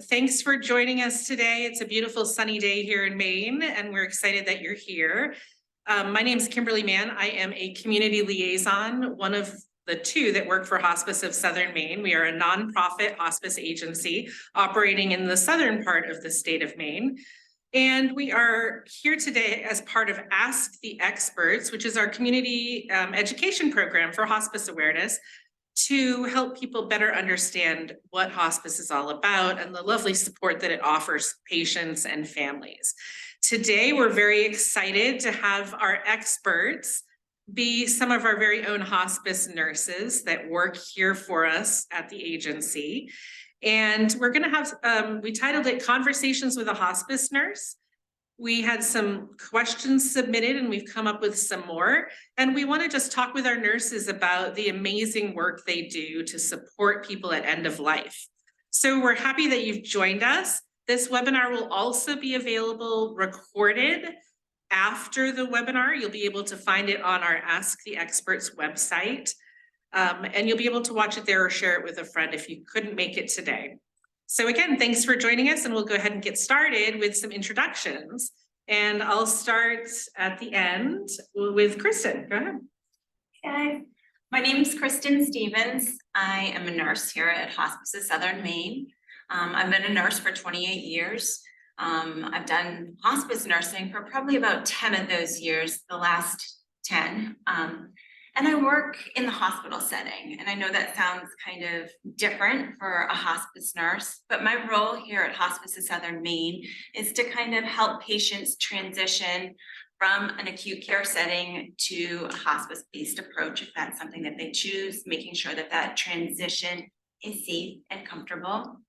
Thanks for joining us today. It's a beautiful sunny day here in Maine, and we're excited that you're here. My name is Kimberly Mann. I am a community liaison, one of the two that work for Hospice of Southern Maine. We are a nonprofit hospice agency operating in the southern part of the state of Maine. And we are here today as part of Ask the Experts, which is our community education program for hospice awareness, to help people better understand what hospice is all about and the lovely support that it offers patients and families. Today, we're very excited to have our experts be some of our very own hospice nurses that work here for us at the agency. And we're going to have, we titled it Conversations with a Hospice Nurse. We had some questions submitted and we've come up with some more. And we want to just talk with our nurses about the amazing work they do to support people at end of life. So we're happy that you've joined us. This webinar will also be available recorded after the webinar. You'll be able to find it on our Ask the Experts website. And you'll be able to watch it there or share it with a friend if you couldn't make it today. So again, thanks for joining us, and we'll go ahead and get started with some introductions. And I'll start at the end with Kristen. Go ahead. Hi, my name is Kristen Stevens. I am a nurse here at Hospice of Southern Maine. I've been a nurse for 28 years. I've done hospice nursing for probably about 10 of those years, the last 10. And I work in the hospital setting. And I know that sounds kind of different for a hospice nurse, but my role here at Hospice of Southern Maine is to kind of help patients transition from an acute care setting to a hospice-based approach, if that's something that they choose, making sure that that transition is safe and comfortable.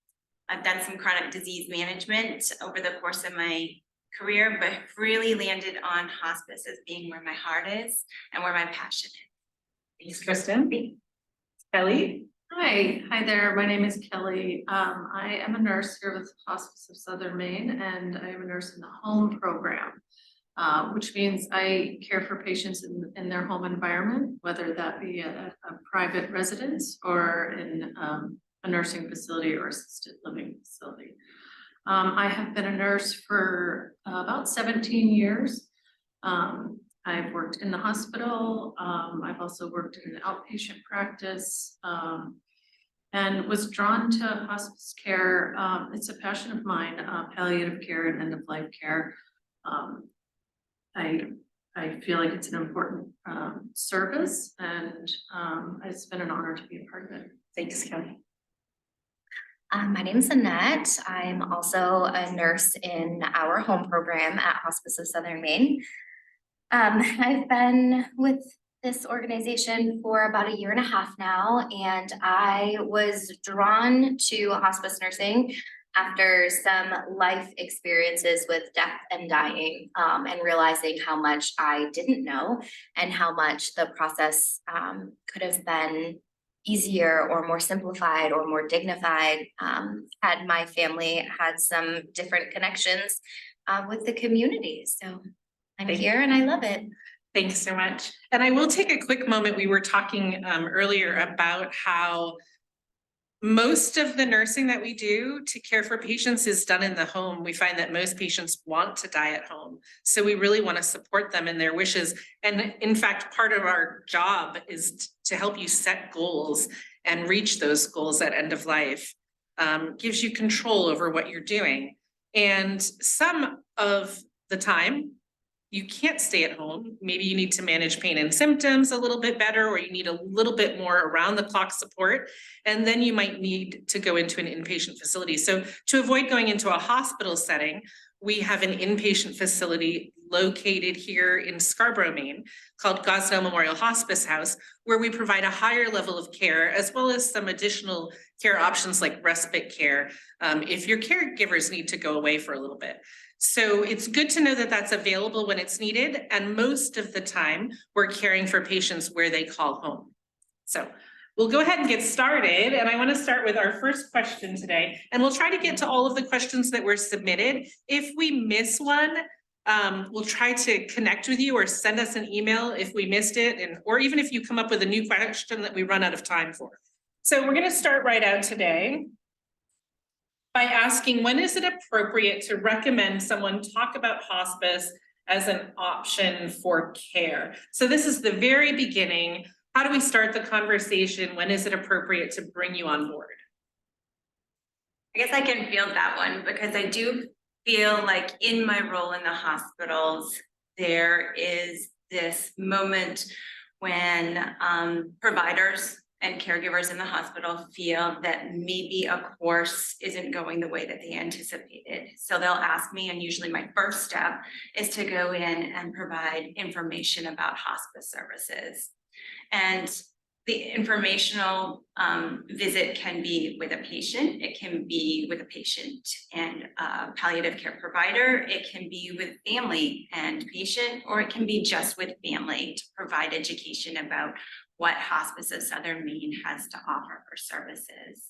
I've done some chronic disease management over the course of my career, but really landed on hospice as being where my heart is and where my passion is. Thanks, Kristen. Kelly. Hi there. My name is Kelly. I am a nurse here with Hospice of Southern Maine, and I am a nurse in the home program, which means I care for patients in their home environment, whether that be a private residence or in a nursing facility or assisted living facility. I have been a nurse for about 17 years. I've worked in the hospital. I've also worked in an outpatient practice and was drawn to hospice care. It's a passion of mine, palliative care and end-of-life care. I feel like it's an important service, and it's been an honor to be a part of it. Thanks, Kelly. My name is Annette. I'm also a nurse in our home program at Hospice of Southern Maine. I've been with this organization for about 1.5 years now, and I was drawn to hospice nursing after some life experiences with death and dying, and realizing how much I didn't know and how much the process could have been easier or more simplified or more dignified had my family had some different connections with the community. So I'm here and I love it. Thanks so much. And I will take a quick moment. We were talking earlier about how most of the nursing that we do to care for patients is done in the home. We find that most patients want to die at home. So we really want to support them in their wishes. And in fact, part of our job is to help you set goals and reach those goals at end of life. Gives you control over what you're doing. And some of the time, you can't stay at home. Maybe you need to manage pain and symptoms a little bit better, or you need a little bit more around the clock support. And then you might need to go into an inpatient facility. So to avoid going into a hospital setting, we have an inpatient facility located here in Scarborough, Maine, called Gosnell Memorial Hospice House, where we provide a higher level of care, as well as some additional care options like respite care, if your caregivers need to go away for a little bit. So it's good to know that that's available when it's needed. And most of the time, we're caring for patients where they call home. So we'll go ahead and get started. And I want to start with our first question today. And we'll try to get to all of the questions that were submitted. If we miss one, we'll try to connect with you or send us an email if we missed it, or even if you come up with a new question that we run out of time for. So we're going to start right out today by asking, when is it appropriate to recommend someone talk about hospice as an option for care? So this is the very beginning. How do we start the conversation? When is it appropriate to bring you on board? I guess I can field that one because I do feel like in my role in the hospitals, there is this moment when providers and caregivers in the hospital feel that maybe a course isn't going the way that they anticipated. So they'll ask me, and usually my first step is to go in and provide information about hospice services. And the informational visit can be with a patient, it can be with a patient and a palliative care provider, it can be with family and patient, or it can be just with family to provide education about what Hospice of Southern Maine has to offer for services.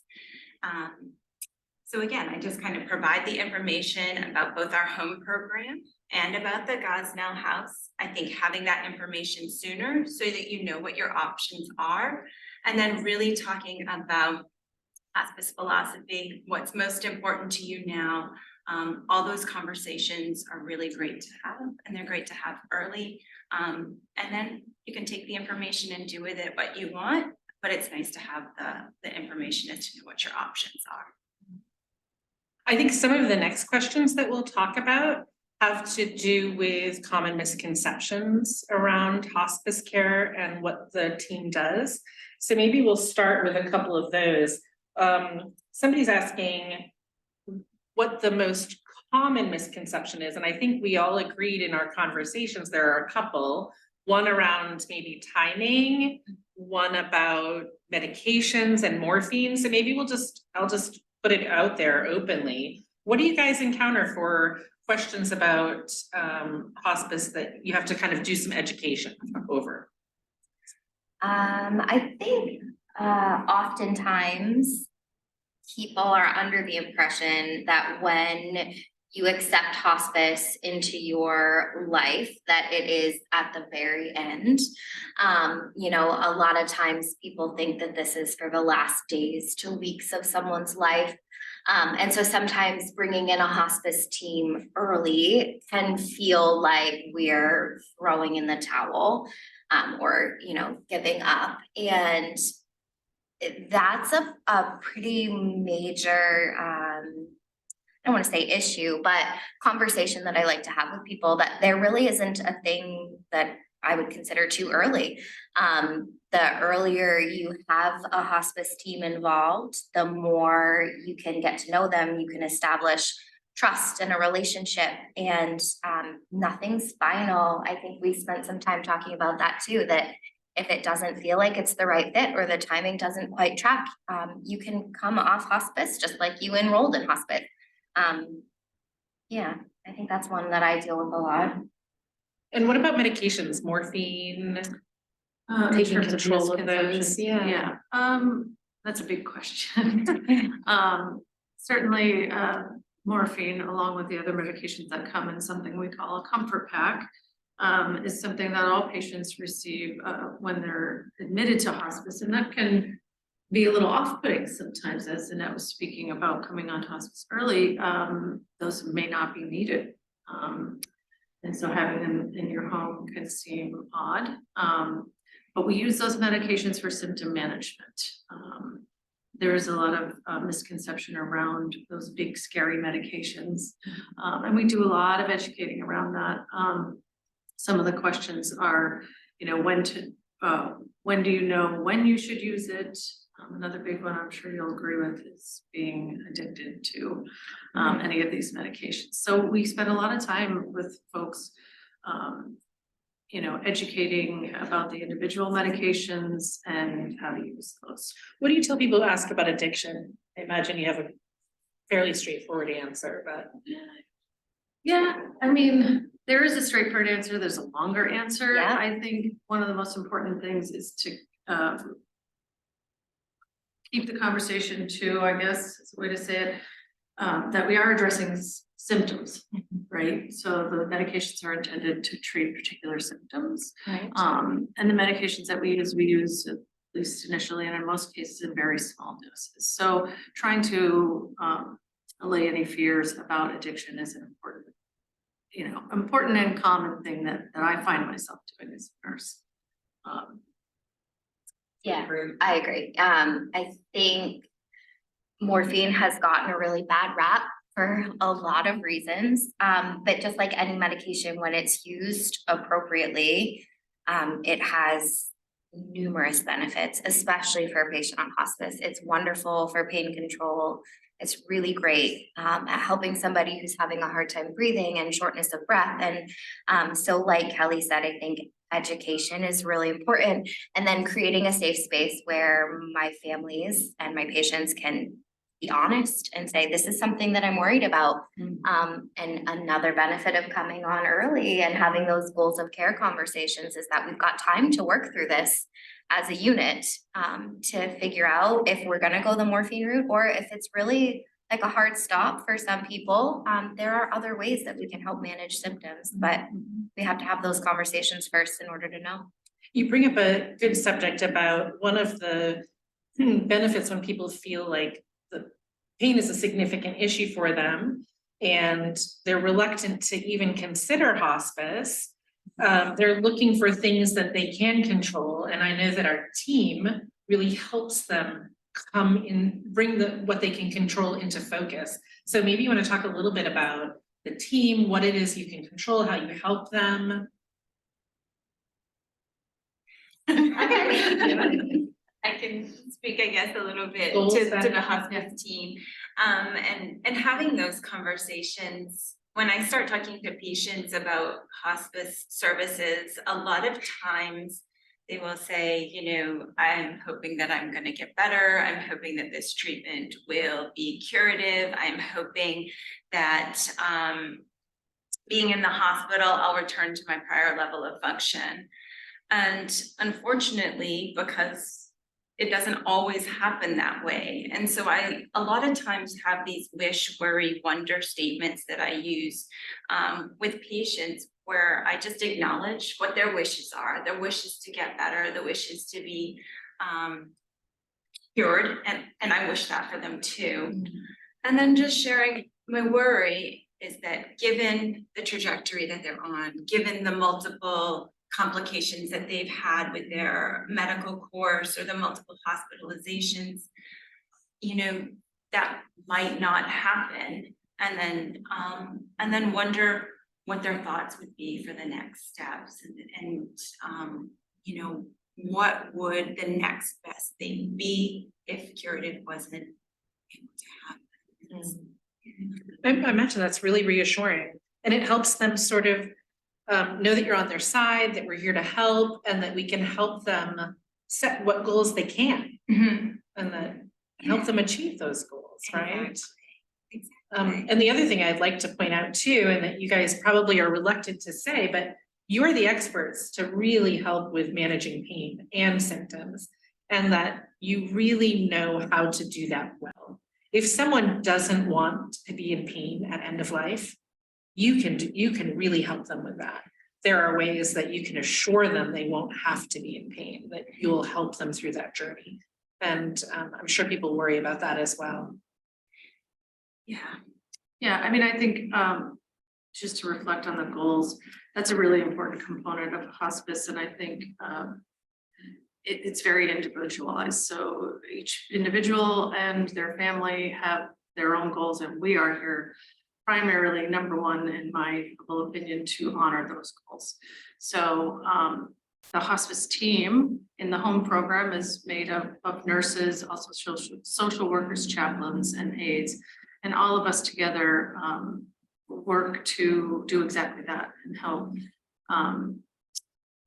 So again, I just kind of provide the information about both our home program and about the Gosnell House. I think having that information sooner so that you know what your options are, and then really talking about hospice philosophy, what's most important to you now. All those conversations are really great to have, and they're great to have early. And then you can take the information and do with it what you want, but it's nice to have the information and to know what your options are. I think some of the next questions that we'll talk about have to do with common misconceptions around hospice care and what the team does. So maybe we'll start with a couple of those. Somebody's asking what the most common misconception is, and I think we all agreed in our conversations there are a couple. One around maybe timing, one about medications and morphine. So maybe I'll just put it out there openly. What do you guys encounter for questions about hospice that you have to kind of do some education over? I think oftentimes people are under the impression that when you accept hospice into your life, that it is at the very end. You know, a lot of times people think that this is for the last days to weeks of someone's life. And so sometimes bringing in a hospice team early can feel like we're throwing in the towel or, you know, giving up. And that's a pretty major, I don't want to say issue, but conversation that I like to have with people, that there really isn't a thing that I would consider too early. The earlier you have a hospice team involved, the more you can get to know them, you can establish trust and a relationship, and nothing's final. I think we spent some time talking about that too, that if it doesn't feel like it's the right fit or the timing doesn't quite track, you can come off hospice just like you enrolled in hospice. Yeah, I think that's one that I deal with a lot. And what about medications, morphine? In Taking terms of control of those, misconceptions, yeah. That's a big question. Certainly, morphine, along with the other medications that come in something we call a comfort pack, is something that all patients receive when they're admitted to hospice, and that can be a little off-putting sometimes, as Annette was speaking about coming on hospice early. Those may not be needed, and so having them in your home can seem odd. But we use those medications for symptom management. There is a lot of misconception around those big scary medications, and we do a lot of educating around that. Some of the questions are, you know, when do you know when you should use it? Another big one I'm sure you'll agree with is being addicted to any of these medications. So we spend a lot of time with folks, you know, educating about the individual medications and how to use those. What do you tell people who ask about addiction? I imagine you have a fairly straightforward answer, but. Yeah, I mean, there is a straightforward answer, there's a longer answer. Yeah. I think one of the most important things is to keep the conversation to, I guess, is a way to say it, that we are addressing symptoms, right? So the medications are intended to treat particular symptoms. Right. And the medications that we use at least initially, and in most cases in very small doses. So trying to allay any fears about addiction is an important, important and common thing that I find myself doing as a nurse. Yeah, I agree. I think morphine has gotten a really bad rap for a lot of reasons. But just like any medication, when it's used appropriately, it has numerous benefits, especially for a patient on hospice. It's wonderful for pain control. It's really great at helping somebody who's having a hard time breathing and shortness of breath. And so like Kelly said, I think education is really important. And then creating a safe space where my families and my patients can be honest and say, this is something that I'm worried about. And another benefit of coming on early and having those goals of care conversations is that we've got time to work through this as a unit to figure out if we're gonna go the morphine route or if it's really like a hard stop for some people. There are other ways that we can help manage symptoms, but we have to have those conversations first in order to know. You bring up a good subject about one of the benefits when people feel like the pain is a significant issue for them and they're reluctant to even consider hospice. They're looking for things that they can control. And I know that our team really helps them come in, bring what they can control into focus. So maybe you want to talk a little bit about the team, what it is you can control, how you help them. I can speak, I guess, a little bit to the hospice team. And having those conversations, when I start talking to patients about hospice services, a lot of times they will say, I'm hoping that I'm gonna get better. I'm hoping that this treatment will be curative. I'm hoping that being in the hospital, I'll return to my prior level of function. And unfortunately, because it doesn't always happen that way. And so I, a lot of times, have these wish, worry, wonder statements that I use with patients where I just acknowledge what their wishes are. Their wishes to get better, the wishes to be cured. And I wish that for them too. And then just sharing my worry is that given the trajectory that they're on, given the multiple complications that they've had with their medical course or the multiple hospitalizations, that might not happen. And then wonder what their thoughts would be for the next steps and what would the next best thing be if curative wasn't able to happen. I imagine that's really reassuring, and it helps them sort of know that you're on their side, that we're here to help, and that we can help them set what goals they can, and that help them achieve those goals, right? Exactly. And the other thing I'd like to point out too, and that you guys probably are reluctant to say, but you're the experts to really help with managing pain and symptoms, and that you really know how to do that well. If someone doesn't want to be in pain at end of life, you can really help them with that. There are ways that you can assure them they won't have to be in pain, that you'll help them through that journey. And I'm sure people worry about that as well. Yeah, I mean, I think just to reflect on the goals, that's a really important component of hospice. And I think it's very individualized. So each individual and their family have their own goals, and we are here primarily, number one, in my humble opinion, to honor those goals. So the hospice team in the home program is made up of nurses, also social workers, chaplains, and aides. And all of us together work to do exactly that and help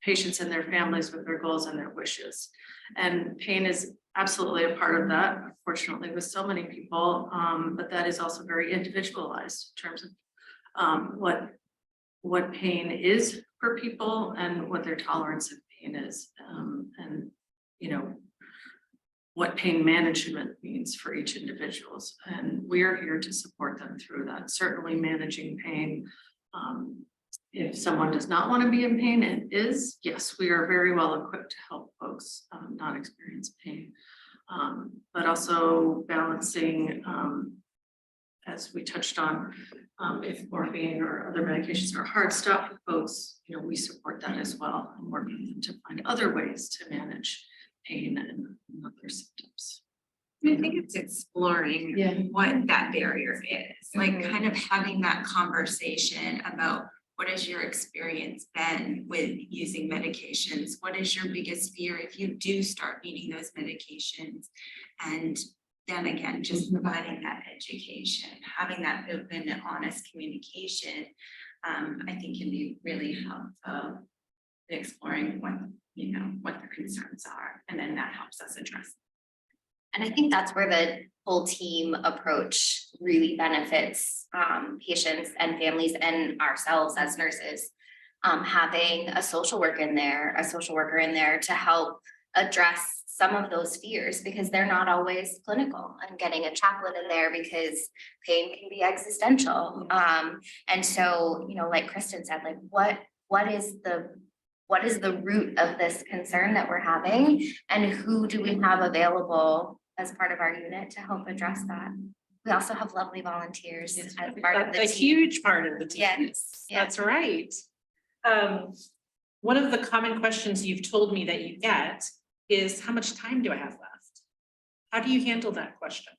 patients and their families with their goals and their wishes. And pain is absolutely a part of that, unfortunately, with so many people, but that is also very individualized in terms of what pain is for people and what their tolerance of pain is, and what pain management means for each individual. And we are here to support them through that. Certainly managing pain. If someone does not want to be in pain and is, yes, we are very well equipped to help folks not experience pain. But also balancing, as we touched on, if morphine or other medications are a hard stop for folks, you know, we support that as well and work with them to find other ways to manage pain and other symptoms. I think it's exploring Yeah. what that barrier is, like kind of having that conversation about what has your experience been with using medications? What is your biggest fear if you do start needing those medications? And then again, just providing that education, having that open and honest communication, I think can be really helpful in exploring what, you know, what the concerns are, and then that helps us address. And I think that's where the whole team approach really benefits patients and families and ourselves as nurses. Having a social worker in there to help address some of those fears, because they're not always clinical, and getting a chaplain in there because pain can be existential. And so, you know, like Kristen said, like what is the root of this concern that we're having, and who do we have available as part of our unit to help address that? We also have lovely volunteers as part of the That's a team. huge part of the team. Yes, yeah. That's right. One of the common questions you've told me that you get is, how much time do I have left? How do you handle that question?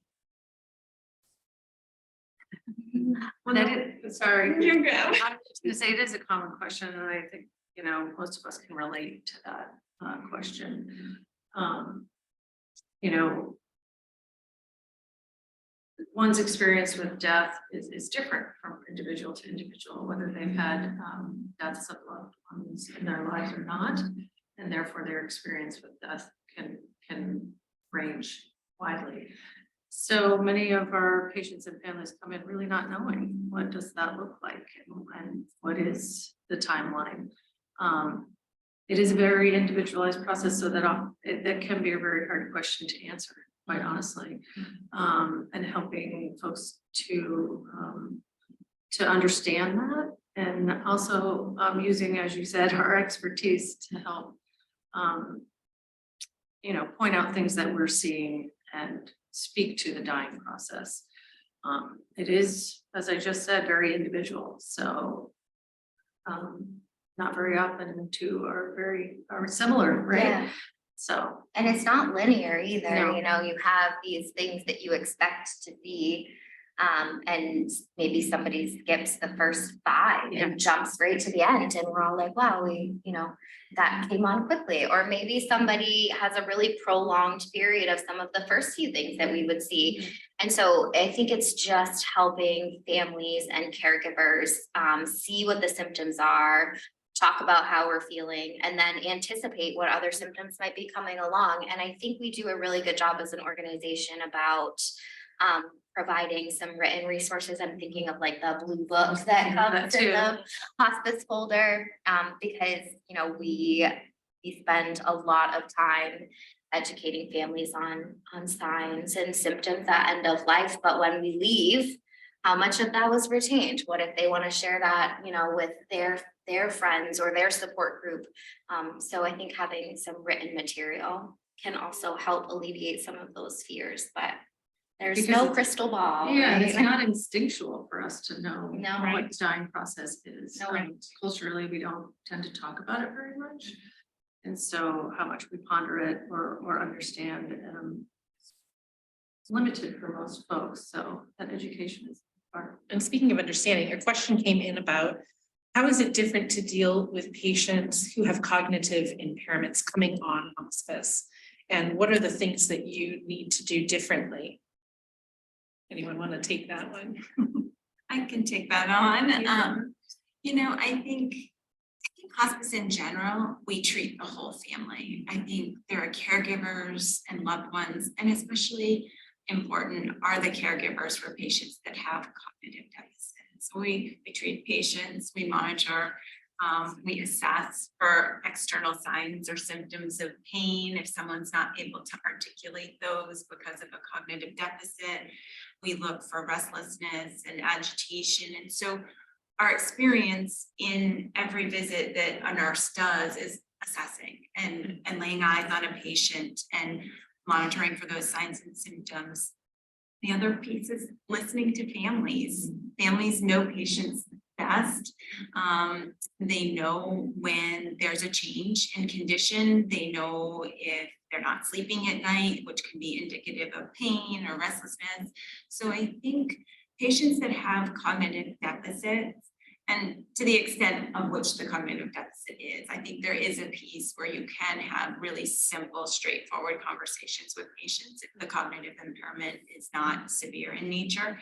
Sorry. You're good. I was gonna say it is a common question, and I think, you know, most of us can relate to that question. You know, one's experience with death is different from individual to individual, whether they've had deaths of loved ones in their lives or not, and therefore their experience with death can range widely. So many of our patients and families come in really not knowing what does that look like and what is the timeline. It is a very individualized process, so that that can be a very hard question to answer, quite honestly. And helping folks to understand that, and also using, as you said, our expertise to help you know, point out things that we're seeing and speak to the dying process. It is, as I just said, very individual. So not very often the two are similar, right? Yeah. So, And it's not linear either, No. you know, you have these things that you expect to see. And maybe somebody skips the first 5 Yeah. and jumps right to the end, and we're all like, wow, you know, that came on quickly. Or maybe somebody has a really prolonged period of some of the first few things that we would see. And so I think it's just helping families and caregivers see what the symptoms are, talk about how we're feeling, and then anticipate what other symptoms might be coming along. And I think we do a really good job as an organization about providing some written resources. I'm thinking of like the blue book that comes in the hospice folder, because, you know, we spend a lot of time educating families on signs and symptoms at end of life, but when we leave, how much of that was retained? What if they want to share that, you know, with their friends or their support group? So I think having some written material can also help alleviate some of those fears, but there's Because no it's- crystal ball. yeah, right? it's not instinctual for us to know No. what the dying process is. No. Culturally, we don't tend to talk about it very much. And so how much we ponder it or understand it's limited for most folks. So that education is part. And speaking of understanding, a question came in about, how is it different to deal with patients who have cognitive impairments coming on hospice? And what are the things that you need to do differently? Anyone want to take that one? I can take that on. You know, I think hospice in general, we treat the whole family. I think there are caregivers and loved ones, and especially important are the caregivers for patients that have cognitive deficits. We treat patients, we monitor, we assess for external signs or symptoms of pain. If someone's not able to articulate those because of a cognitive deficit, we look for restlessness and agitation. And so our experience in every visit that a nurse does is assessing and laying eyes on a patient and monitoring for those signs and symptoms. the other piece is listening to families. Families know patients best. They know when there's a change in condition. They know if they're not sleeping at night, which can be indicative of pain or restlessness. So I think patients that have cognitive deficits, and to the extent of which the cognitive deficit is, I think there is a piece where you can have really simple, straightforward conversations with patients if the cognitive impairment is not severe in nature.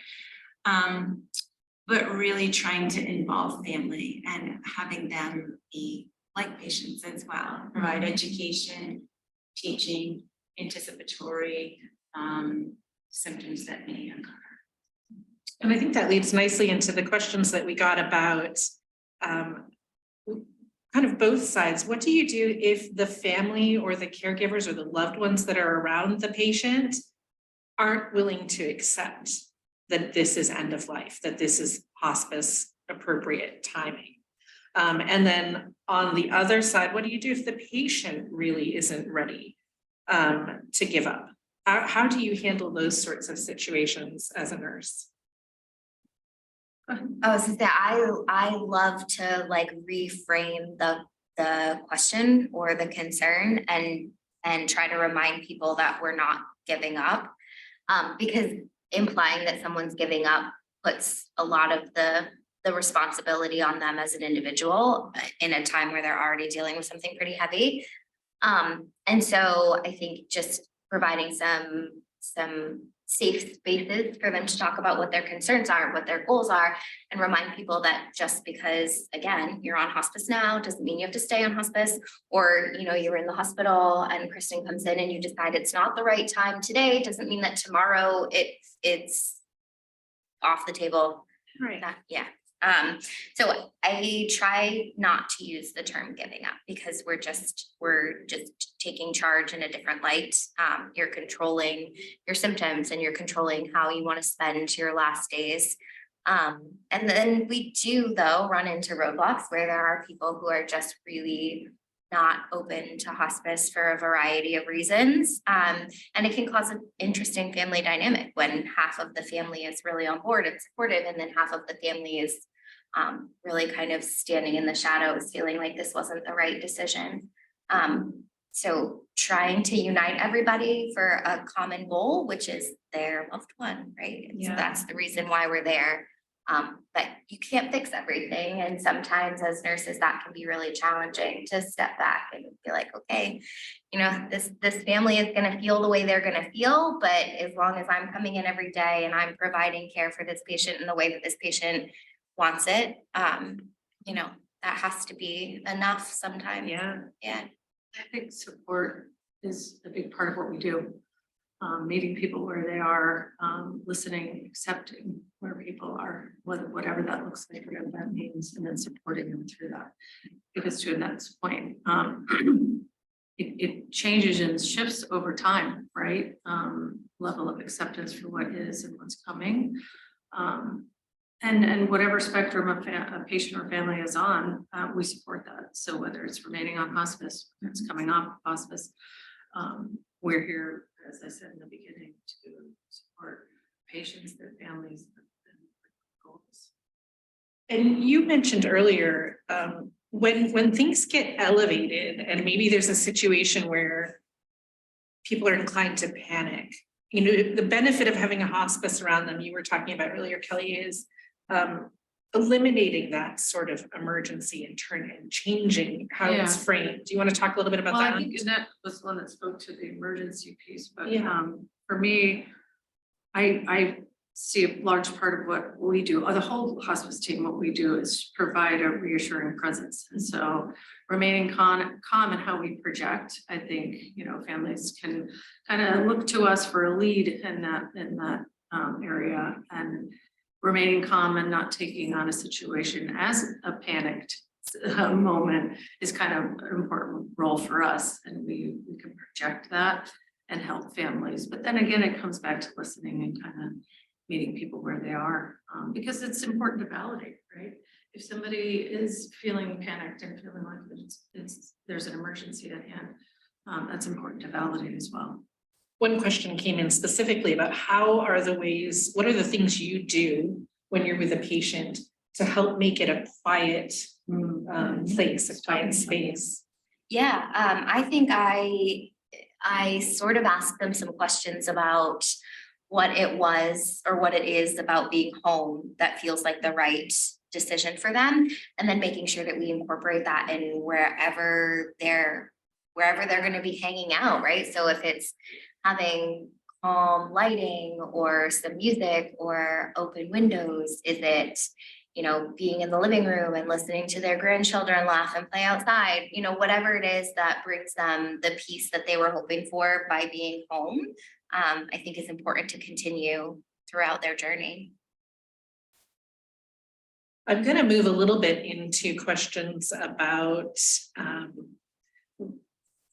But really trying to involve family and having them be like patients as well, provide education, teaching, anticipatory symptoms that may occur. And I think that leads nicely into the questions that we got about kind of both sides. What do you do if the family or the caregivers or the loved ones that are around the patient aren't willing to accept that this is end of life, that this is hospice appropriate timing? And then on the other side, what do you do if the patient really isn't ready to give up? How do you handle those sorts of situations as a nurse? Oh, so that I love to like reframe the question or the concern and try to remind people that we're not giving up. Because implying that someone's giving up puts a lot of the responsibility on them as an individual in a time where they're already dealing with something pretty heavy. And so I think just providing some safe spaces for them to talk about what their concerns are, what their goals are, and remind people that just because, again, you're on hospice now doesn't mean you have to stay on hospice, or you're in the hospital and Kristen comes in and you decide it's not the right time today, doesn't mean that tomorrow it's off the table. Right. So I try not to use the term giving up because we're just taking charge in a different light. You're controlling your symptoms and you're controlling how you want to spend your last days. And then we do though run into roadblocks where there are people who are just really not open to hospice for a variety of reasons. And it can cause an interesting family dynamic when half of the family is really on board and supportive, and then half of the family is really kind of standing in the shadows, feeling like this wasn't the right decision. So trying to unite everybody for a common goal, which is their loved one, right? And so that's the reason why we're there. But you can't fix everything. And sometimes as nurses, that can be really challenging to step back and be like, okay, this family is going to feel the way they're going to feel, but as long as I'm coming in every day and I'm providing care for this patient in the way that this patient wants it, that has to be enough sometimes. Yeah. I think support is a big part of what we do. Meeting people where they are, listening, accepting where people are, whatever that looks like, whatever that means, and then supporting them through that. Because to Annette's point, it changes and shifts over time, right? Level of acceptance for what is and what's coming. And whatever spectrum a patient or family is on, we support that. So whether it's remaining on hospice, whether it's coming off hospice, we're here, as I said in the beginning, to support patients, their families, and goals. And you mentioned earlier, when things get elevated and maybe there's a situation where people are inclined to panic, the benefit of having a hospice around them, you were talking about earlier, Kelly, is eliminating that sort of emergency and changing how it's framed. Do you want to talk a little bit about that? I think Annette was the one that spoke to the emergency piece, but for me, I see a large part of what we do, or the whole hospice team, what we do is provide a reassuring presence. And so remaining calm in how we project, I think, families can kind of look to us for a lead in that area, and remaining calm and not taking on a situation as a panicked moment is kind of an important role for us. And we can project that and help families. But then again, it comes back to listening and kind of meeting people where they are, because it's important to validate, right? If somebody is feeling panicked and feeling like there's an emergency at hand, that's important to validate as well. one question came in specifically about what are the things you do when you're with a patient to help make it a quiet place, a quiet space? Yeah, I think I sort of asked them some questions about what it was or what it is about being home that feels like the right decision for them, and then making sure that we incorporate that in wherever they're going to be hanging out, right? So if it's having calm lighting or some music or open windows, is it, you know, being in the living room and listening to their grandchildren laugh and play outside, you know, whatever it is that brings them the peace that they were hoping for by being home, I think is important to continue throughout their journey. I'm going to move a little bit into questions about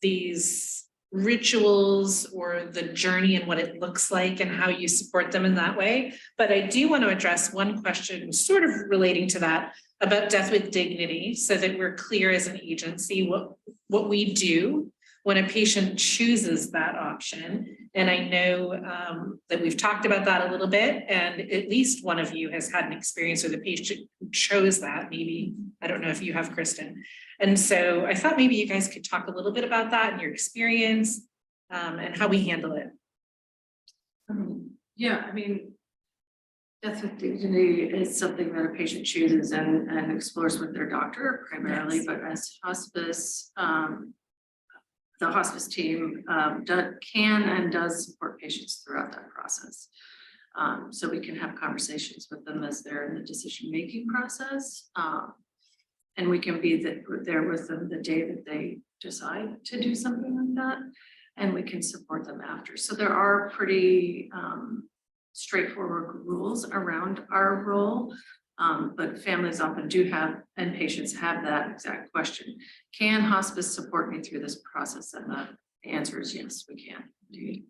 these rituals or the journey and what it looks like and how you support them in that way. But I do want to address one question sort of relating to that about death with dignity, so that we're clear as an agency what we do when a patient chooses that option. And I know that we've talked about that a little bit, and at least one of you has had an experience with a patient who chose that. Maybe, I don't know if you have, Kristen. And so I thought maybe you guys could talk a little bit about that and your experience and how we handle it. Yeah, I mean, death with dignity is something that a patient chooses and explores with their doctor primarily, yes. But as hospice, the hospice team can and does support patients throughout that process. So we can have conversations with them as they're in the decision-making process. And we can be there with them the day that they decide to do something like that. And we can support them after. So there are pretty straightforward rules around our role. But families often do have, and patients have that exact question. Can hospice support me through this process? And the answer is yes, we can. Indeed.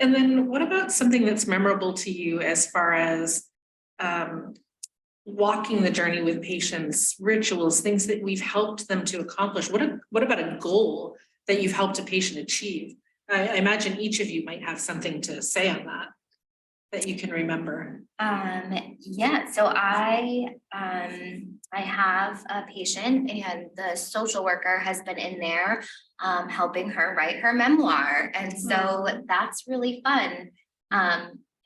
And then what about something that's memorable to you as far as walking the journey with patients, rituals, things that we've helped them to accomplish? What about a goal that you've helped a patient achieve? I imagine each of you might have something to say on that you can remember. Yeah, so I have a patient, and the social worker has been in there helping her write her memoir, and so that's really fun.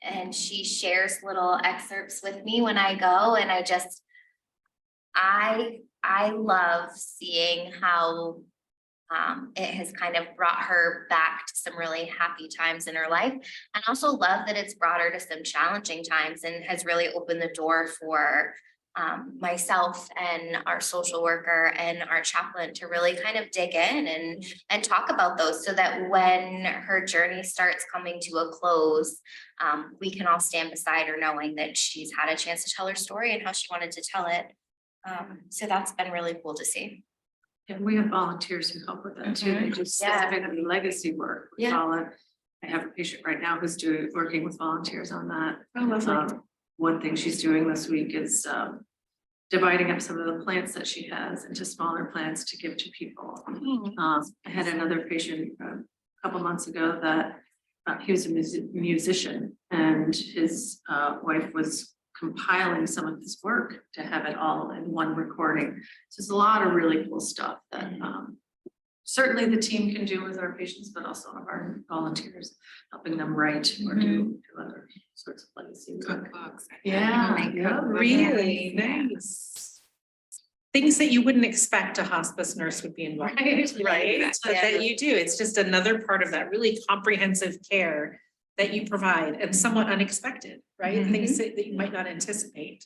And she shares little excerpts with me when I go, and I love seeing how it has kind of brought her back to some really happy times in her life, and also love that it's brought her to some challenging times and has really opened the door for myself and our social worker and our chaplain to really kind of dig in and talk about those, so that when her journey starts coming to a close, we can all stand beside her knowing that she's had a chance to tell her story and how she wanted to tell it. So that's been really cool to see. And we have volunteers who help with that too. They do specifically legacy work. We call it. I have a patient right now who's working with volunteers on that. Oh, lovely. One thing she's doing this week is dividing up some of the plants that she has into smaller plants to give to people. I had another patient a couple months ago that he was a musician, and his wife was compiling some of his work to have it all in one recording. So there's a lot of really cool stuff that certainly the team can do with our patients, but also our volunteers, helping them write or do other sorts of legacy cookbooks. Yeah, really nice. Things that you wouldn't expect a hospice nurse would be involved in, right? But that you do. It's just another part of that really comprehensive care that you provide, and somewhat unexpected, right? Things that you might not anticipate.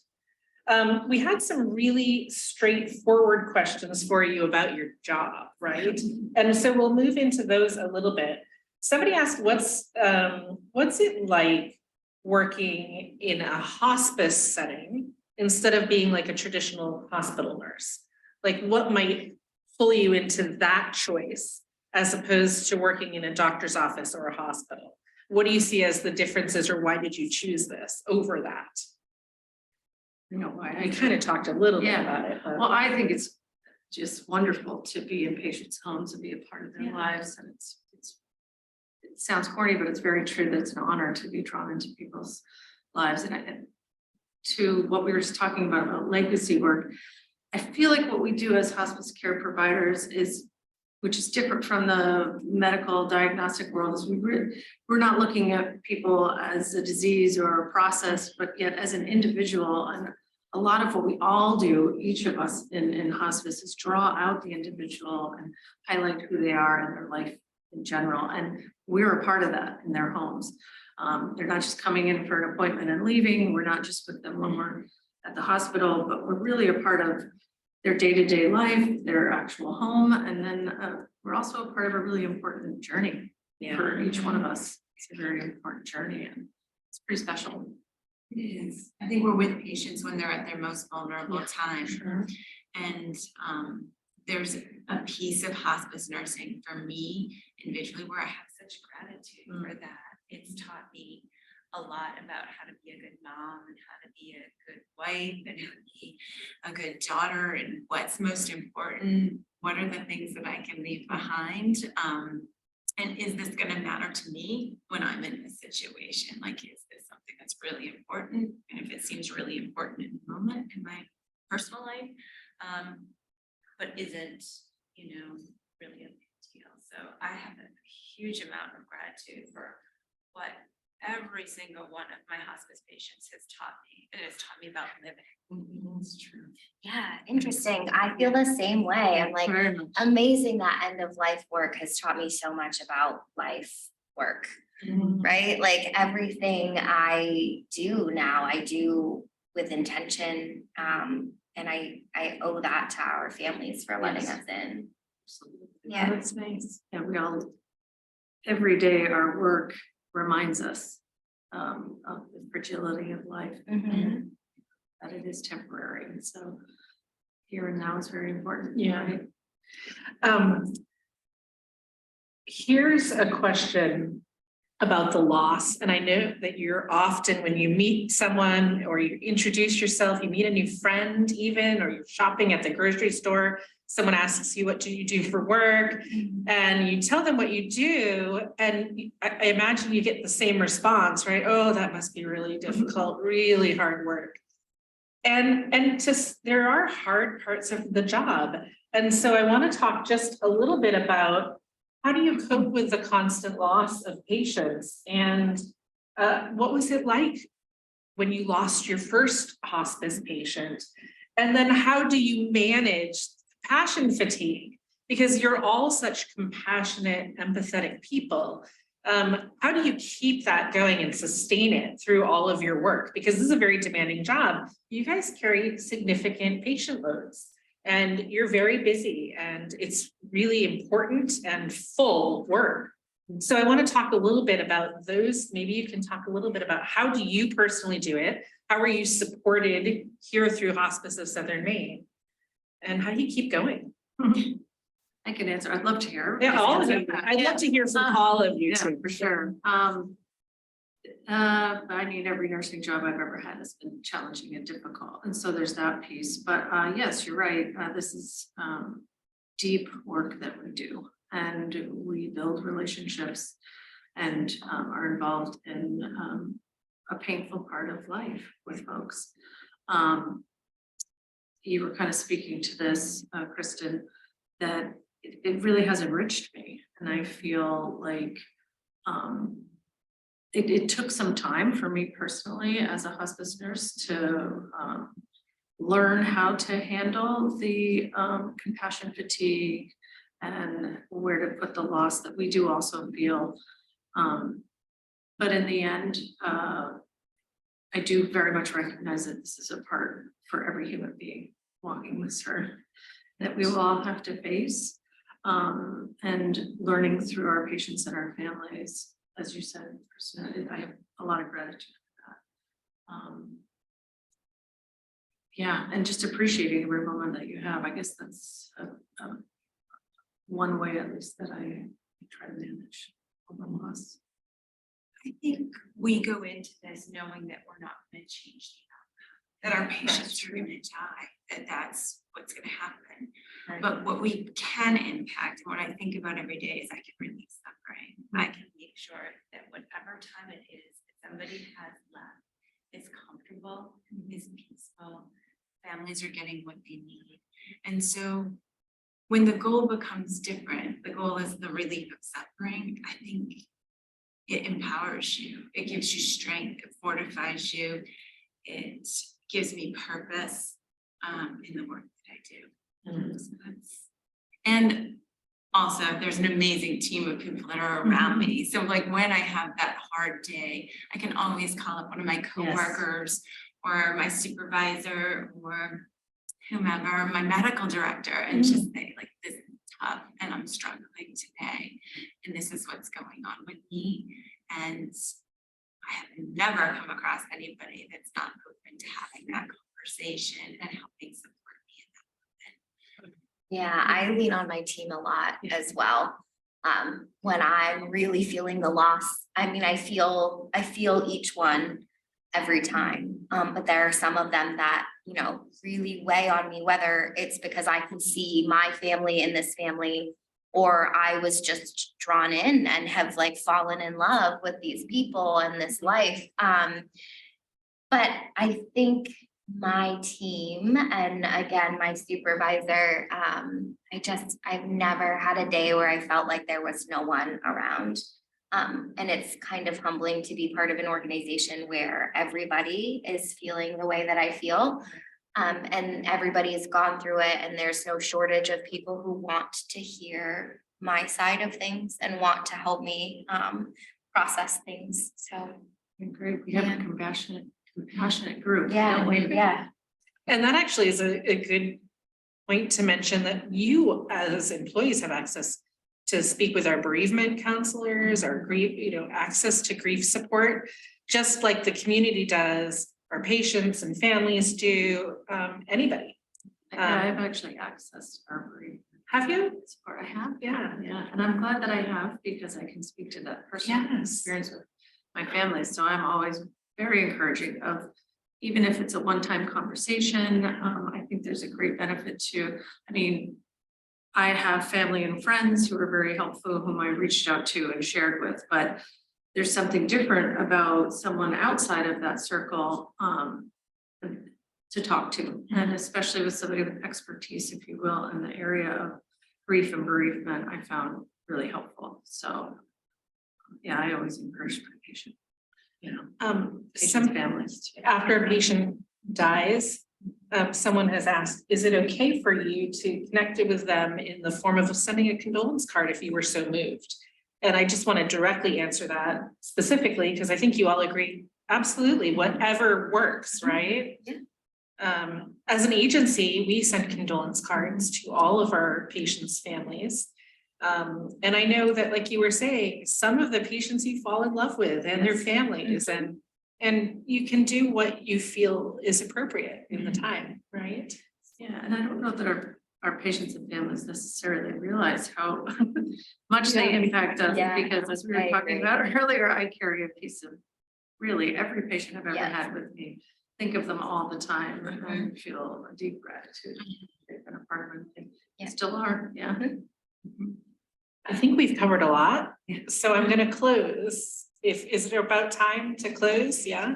We had some really straightforward questions for you about your job, right? And so we'll move into those a little bit. Somebody asked, what's it like working in a hospice setting instead of being like a traditional hospital nurse? Like, what might pull you into that choice as opposed to working in a doctor's office or a hospital? What do you see as the differences, or why did you choose this over that? You know, I kind of talked a little bit about it. But. Well, I think it's just wonderful to be in patients' homes and be a part of their lives, and it's it sounds corny, but it's very true that it's an honor to be drawn into people's lives. And to what we were just talking about legacy work, I feel like what we do as hospice care providers is, which is different from the medical diagnostic world, is we're not looking at people as a disease or a process, but yet as an individual. And a lot of what we all do, each of us in hospice, is draw out the individual and highlight who they are in their life in general. And we're a part of that in their homes. They're not just coming in for an appointment and leaving. We're not just with them when we're at the hospital, but we're really a part of their day-to-day life, their actual home. And then we're also a part of a really important journey for each one of us. It's a very important journey and it's pretty special. It is. I think we're with patients when they're at their most vulnerable time. Sure. And there's a piece of hospice nursing for me individually where I have such gratitude for that. It's taught me a lot about how to be a good mom and how to be a good wife and how to be a good daughter and what's most important. What are the things that I can leave behind? And is this going to matter to me when I'm in this situation? Like, is this something that's really important? And if it seems really important in the moment in my personal life, but isn't, really a big deal. So I have a huge amount of gratitude for what every single one of my hospice patients has taught me. It has taught me about living. It's true. Yeah, interesting. I feel the same way. I'm like, Very much. amazing that end of life work has taught me so much about life work, right? Like everything I do now, I do with intention. And I owe that to our families for letting us in. Absolutely. Yeah. That's nice. Yeah, we all, every day our work reminds us of the fragility of life, and that it is temporary. And so here and now is very important. Yeah. Right? Here's a question about the loss. And I know that you're often, when you meet someone or you introduce yourself, you meet a new friend even, or you're shopping at the grocery store, someone asks you, what do you do for work? And you tell them what you do. And I imagine you get the same response, right? Oh, that must be really difficult, really hard work. And there are hard parts of the job. And so I want to talk just a little bit about how do you cope with the constant loss of patients? And what was it like when you lost your first hospice patient? And then how do you manage passion fatigue? Because you're all such compassionate, empathetic people. How do you keep that going and sustain it through all of your work? Because this is a very demanding job. You guys carry significant patient loads. And you're very busy and it's really important and full work. So I want to talk a little bit about those. Maybe you can talk a little bit about how do you personally do it? How are you supported here through Hospice of Southern Maine? And how do you keep going? I can answer. I'd love to hear. Yeah, all of you. I'd love to hear from all of you Yeah, too. for sure. I mean, every nursing job I've ever had has been challenging and difficult. And so there's that piece. But yes, you're right. This is deep work that we do. And we build relationships and are involved in a painful part of life with folks. You were kind of speaking to this, Kristen, that it really has enriched me. And I feel like it took some time for me personally as a hospice nurse to learn how to handle the compassion fatigue and where to put the loss that we do also feel. But in the end, I do very much recognize that this is a part for every human being walking this earth that we will all have to face, and learning through our patients and our families. As you said, Kristen, I have a lot of gratitude for that. Yeah, and just appreciating every moment that you have. I guess that's one way, at least, that I try to manage the loss. I think we go into this knowing that we're not going to change the outcome, that our patients are going to die, that's what's going to happen. Right. But what we can impact, and what I think about every day, is I can release suffering. I can make sure that whatever time it is, that somebody has left is comfortable, is peaceful, families are getting what they need. And so when the goal becomes different, the goal is the relief of suffering, I think it empowers you, it gives you strength, it fortifies you, it gives me purpose in the work that I do. So and also there's an amazing team of people that are around me. So like when I have that hard day, I can always call up one of my coworkers or my supervisor or whomever, my medical director, and just say like, this is tough and I'm struggling today. And this is what's going on with me. And I have never come across anybody that's not open to having that conversation and helping support me in that. Yeah, I lean on my team a lot as well. When I'm really feeling the loss, I mean, I feel each one every time. But there are some of them that, you know, really weigh on me, whether it's because I can see my family in this family, or I was just drawn in and have like fallen in love with these people and this life. But I think my team and again, my supervisor, I've never had a day where I felt like there was no one around. And it's kind of humbling to be part of an organization where everybody is feeling the way that I feel. And everybody has gone through it, and there's no shortage of people who want to hear my side of things and want to help me process things. So Great, we have a compassionate group. yeah, don't we? yeah. And that actually is a good point to mention that you as employees have access to speak with our bereavement counselors, our grief, access to grief support, just like the community does, our patients and families do, anybody. Yeah, I've actually accessed our bereavement. Have you? Support. I have, Yeah. yeah, and I'm glad that I have, because I can speak to that personal Yes. experience with my family. So I'm always very encouraging of, even if it's a one-time conversation, I think there's a great benefit to, I mean, I have family and friends who are very helpful, whom I reached out to and shared with, but there's something different about someone outside of that circle to talk to, and especially with somebody with expertise, if you will, in the area of grief and bereavement, I found really helpful. So yeah, I always encourage my patient, patients' Some families too. after a patient dies, someone has asked, is it okay for you to connect it with them in the form of sending a condolence card if you were so moved? And I just want to directly answer that specifically, because I think you all agree, absolutely, whatever works, right? Yeah. As an agency, we send condolence cards to all of our patients' families. And I know that, like you were saying, some of the patients you fall in love with and their families, and you can do what you feel is appropriate in the time, right? Yeah, and I don't know that our patients and families necessarily realize how much they impact us, because as we were talking about earlier, I carry a piece of really every patient I've ever had with me. Think of them all the time and feel a deep gratitude. They've been a part of it. They still are, yeah. I think we've covered a lot, so I'm going to close. Is it about time to close? Yeah.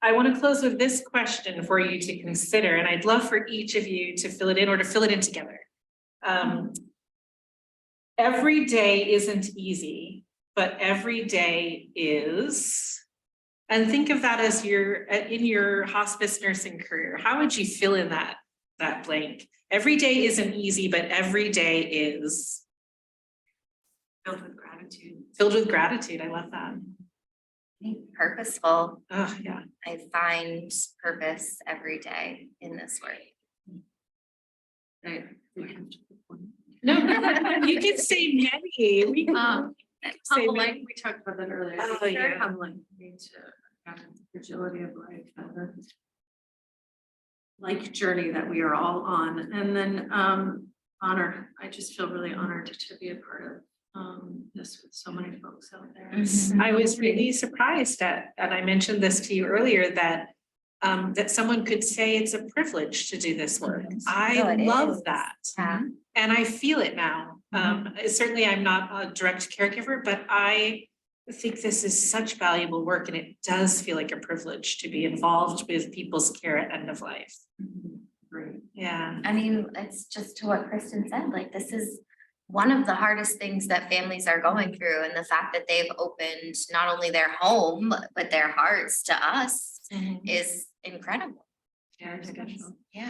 I want to close with this question for you to consider, and I'd love for each of you to fill it in or to fill it in together. Every day isn't easy, but every day is. And think of that as in your hospice nursing career. How would you fill in that blank? Every day isn't easy, but every day is. Filled with gratitude. Filled with gratitude. I love that. Purposeful. Oh, yeah. I find purpose every day in this work. No, you can say many. We can say Humbling, many. we talked about that earlier. Oh, It's very yeah. humbling for me to have the fragility of life and the like journey that we are all on, and then honored. I just feel really honored to be a part of this with so many folks out there. I was really surprised and I mentioned this to you earlier, that someone could say it's a privilege to do this work. I love that. Yeah. And I feel it now. Certainly I'm not a direct caregiver, but I think this is such valuable work, and it does feel like a privilege to be involved with people's care at end of life. Great. Yeah. I mean, it's just to what Kristen said, like, this is one of the hardest things that families are going through, and the fact that they've opened not only their home, but their hearts to us is incredible. Very special. Yeah.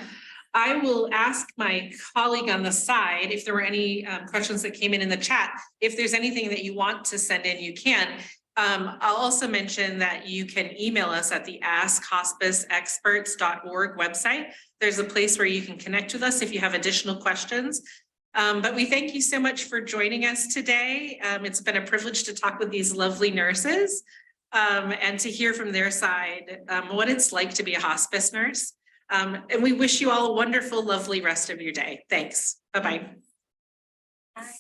I will ask my colleague on the side if there were any questions that came in the chat. If there's anything that you want to send in, you can. I'll also mention that you can email us at the askhospiceexperts.org website. There's a place where you can connect with us if you have additional questions. But we thank you so much for joining us today. It's been a privilege to talk with these lovely nurses and to hear from their side what it's like to be a hospice nurse. And we wish you all a wonderful, lovely rest of your day. Thanks. Bye-bye. Bye.